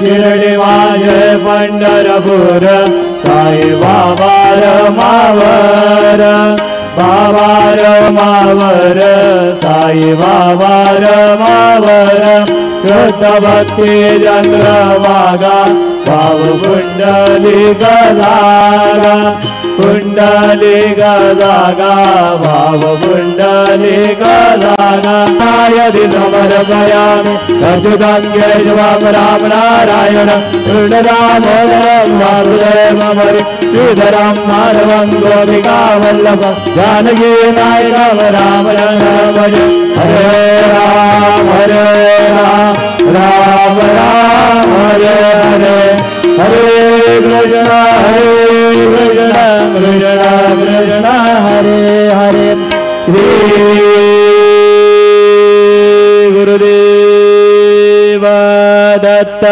शिर्डी माझे पंढरपूर साई बाबा रमावर बाबा रमावर साई बाबा रमावर शुद्ध भक्ती चंद्रभागा भाव कुंडलिक जागा कुंडलिक जागा भाव कुंडलिक जागा यदि समर्पयामि अच्युतं केशवं राम नारायण कृष्णदामोदरं वासुदेवं श्रीधरं माधवं गोपिका वल्लभं जानकी नायकं राम भज हरे राम राम राम हरे हरे हरे कृष्ण कृष्ण कृष्ण हरे हरे श्री गुरुदेव दत्त।